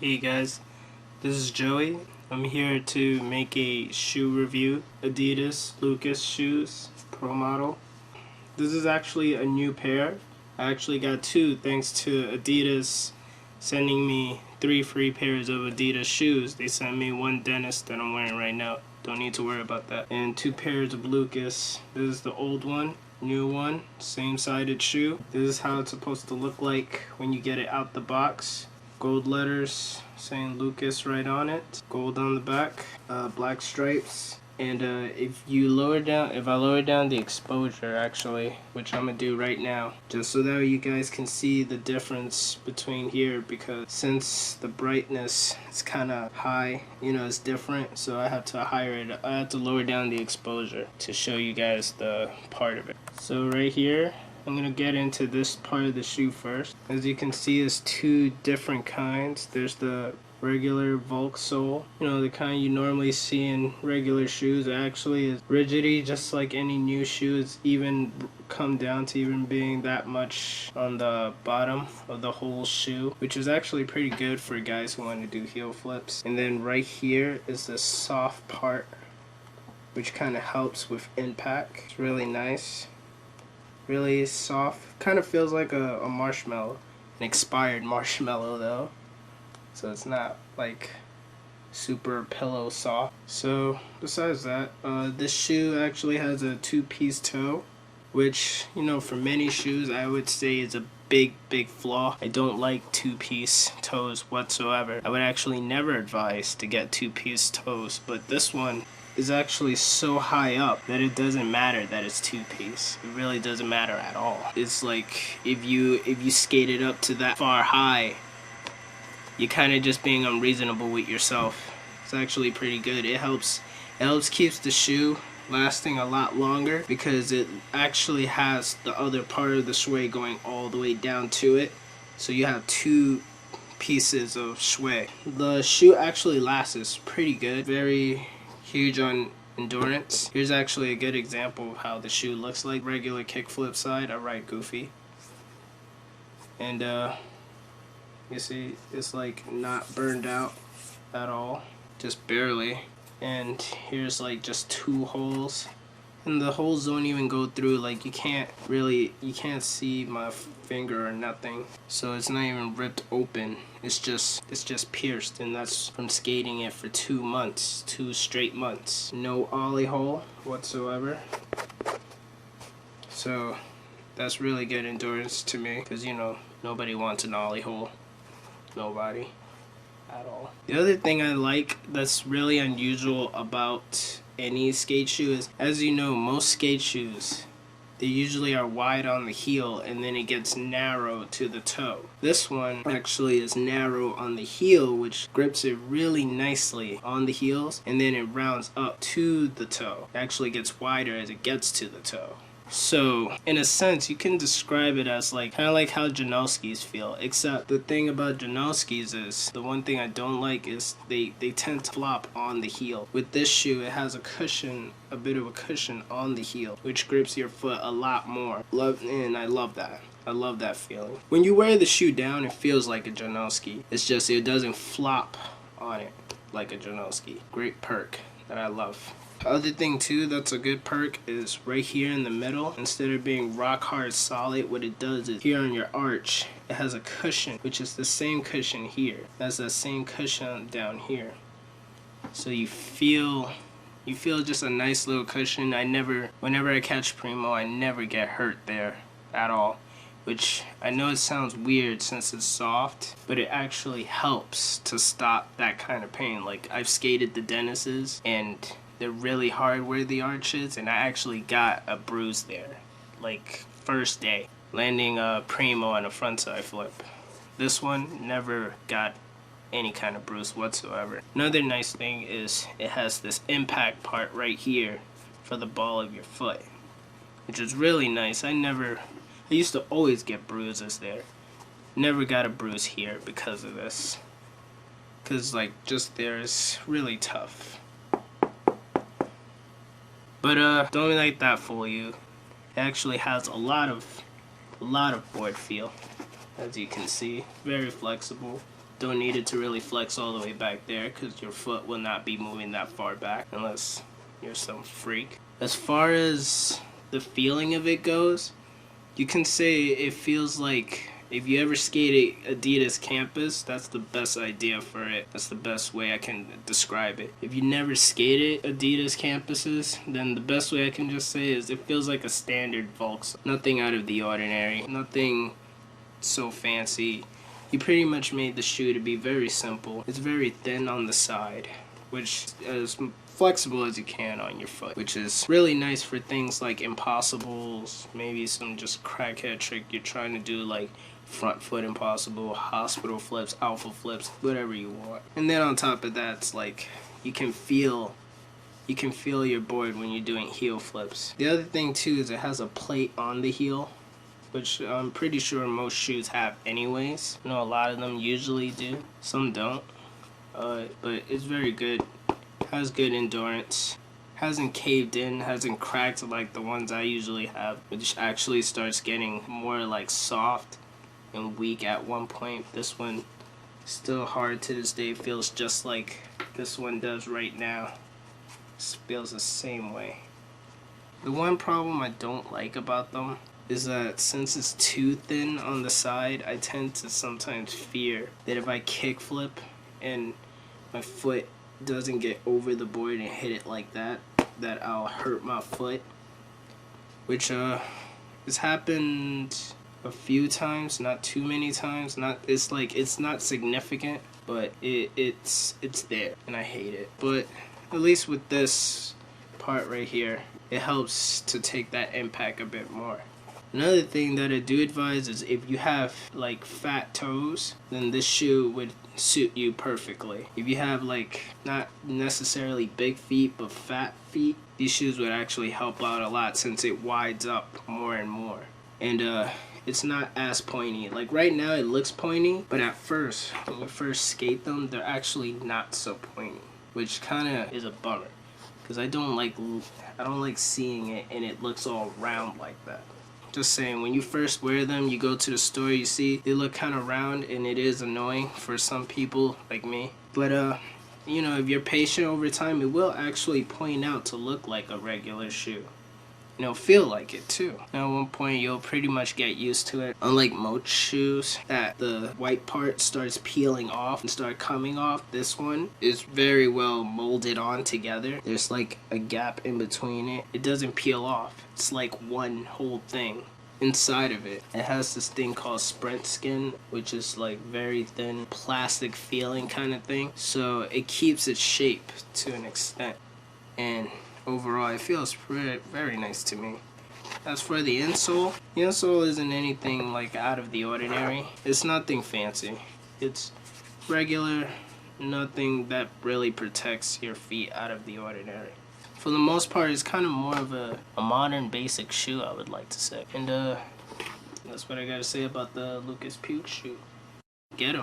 Hey guys, this is Joey. I'm here to make a shoe review. Adidas Lucas shoes, Pro Model. This is actually a new pair. I actually got two thanks to Adidas sending me 3 free pairs of Adidas shoes. They sent me one Dentist that I'm wearing right now. Don't need to worry about that. And 2 pairs of Lucas. This is the old one, new one, same sided shoe. This is how it's supposed to look like when you get it out the box. Gold letters saying Lucas right on it, gold on the back, black stripes, and if I lower down the exposure actually, which I'm gonna do right now, just so that you guys can see the difference between here, because since the brightness is kind of high, it's different, so I have to lower down the exposure to show you guys the part of it. So right here, I'm going to get into this part of the shoe first. As you can see, there's 2 different kinds. There's the regular Volk sole, the kind you normally see in regular shoes. It actually is rigidity, just like any new shoe. It's even come down to even being that much on the bottom of the whole shoe, which is actually pretty good for guys who want to do heel flips. And then right here is the soft part, which kind of helps with impact. It's really nice. Really soft, kind of feels like a marshmallow, an expired marshmallow though, so it's not like super pillow soft. So besides that, this shoe actually has a 2-piece toe, which for many shoes I would say is a big flaw. I don't like 2-piece toes whatsoever. I would actually never advise to get 2-piece toes, but this one is actually so high up that it doesn't matter that it's 2-piece. It really doesn't matter at all. It's like if you skated up to that far high, you're kind of just being unreasonable with yourself. It's actually pretty good. It helps keeps the shoe lasting a lot longer because it actually has the other part of the sway going all the way down to it. So you have 2 pieces of sway. The shoe actually lasts pretty good. Very huge on endurance. Here's actually a good example of how the shoe looks like. Regular kickflip side, I ride goofy. And you see it's like not burned out at all, just barely. And here's like just 2 holes. And the holes don't even go through, like you can't see my finger or nothing. So it's not even ripped open. It's just pierced, and that's from skating it for 2 months, 2 straight months. No ollie hole whatsoever. So that's really good endurance to me, because nobody wants an ollie hole. Nobody at all. The other thing I like that's really unusual about any skate shoe is, as you know, most skate shoes, they usually are wide on the heel and then it gets narrow to the toe. This one actually is narrow on the heel, which grips it really nicely on the heels, and then it rounds up to the toe. It actually gets wider as it gets to the toe. So, in a sense, you can describe it as kind of like how Janowskis feel, except the thing about Janowskis is, the one thing I don't like is they tend to flop on the heel. With this shoe, it has a bit of a cushion on the heel, which grips your foot a lot more. And I love that. I love that feeling. When you wear the shoe down, it feels like a Janowski. It's just it doesn't flop on it like a Janowski. Great perk that I love. Other thing too that's a good perk is right here in the middle, instead of being rock hard solid, what it does is here on your arch it has a cushion, which is the same cushion here. That's the same cushion down here. So you feel just a nice little cushion. Whenever I catch Primo, I never get hurt there at all. Which I know it sounds weird since it's soft, but it actually helps to stop that kind of pain. Like I've skated the Dentists and they're really hard where the arch is, and I actually got a bruise there, like first day, landing a Primo on a frontside flip. This one never got any kind of bruise whatsoever. Another nice thing is it has this impact part right here for the ball of your foot, which is really nice. I used to always get bruises there. Never got a bruise here because of this. Because just there is really tough. But don't let that fool you. It actually has a lot of board feel, as you can see. Very flexible. Don't need it to really flex all the way back there because your foot will not be moving that far back unless you're some freak. As far as the feeling of it goes, you can say it feels like if you ever skated Adidas campus, that's the best idea for it. That's the best way I can describe it. If you never skated Adidas campuses, then the best way I can just say is it feels like a standard Volks. Nothing out of the ordinary, nothing so fancy. You pretty much made the shoe to be very simple. It's very thin on the side, which is flexible as you can on your foot, which is really nice for things like impossibles, maybe some just crackhead trick you're trying to do, like front foot impossible, hospital flips, alpha flips, whatever you want. And then on top of that, it's like you can feel your board when you're doing heel flips. The other thing too is it has a plate on the heel, which I'm pretty sure most shoes have anyways. I know a lot of them usually do, some don't, but it's very good. Has good endurance, hasn't caved in, hasn't cracked like the ones I usually have, which actually starts getting more like soft and weak at one point. This one still hard to this day, feels just like this one does right now. It feels the same way. The one problem I don't like about them is that since it's too thin on the side, I tend to sometimes fear that if I kick flip and my foot doesn't get over the board and hit it like that I'll hurt my foot, which has happened a few times, not too many times. It's not significant, but it's there and I hate it. But at least with this part right here, it helps to take that impact a bit more. Another thing that I do advise is if you have like fat toes, then this shoe would suit you perfectly. If you have like not necessarily big feet but fat feet, these shoes would actually help out a lot since it wides up more and more. And it's not as pointy. Like right now it looks pointy, but at first, when you first skate them, they're actually not so pointy, which kind of is a bummer because I don't like seeing it and it looks all round like that. Just saying, when you first wear them, you go to the store, you see they look kind of round and it is annoying for some people like me. But you know, if you're patient over time, it will actually point out to look like a regular shoe. You know, feel like it too. Now at one point you'll pretty much get used to it. Unlike most shoes that the white part starts peeling off and start coming off, this one is very well molded on together. There's like a gap in between it. It doesn't peel off. It's like one whole thing inside of it. It has this thing called sprint skin, which is like very thin plastic feeling kind of thing. So it keeps its shape to an extent. And overall, it feels very nice to me. As for the insole isn't anything like out of the ordinary. It's nothing fancy. It's regular, nothing that really protects your feet out of the ordinary. For the most part, it's kind of more of a modern basic shoe, I would like to say. And that's what I gotta say about the Lucas Puig shoe. Get 'em.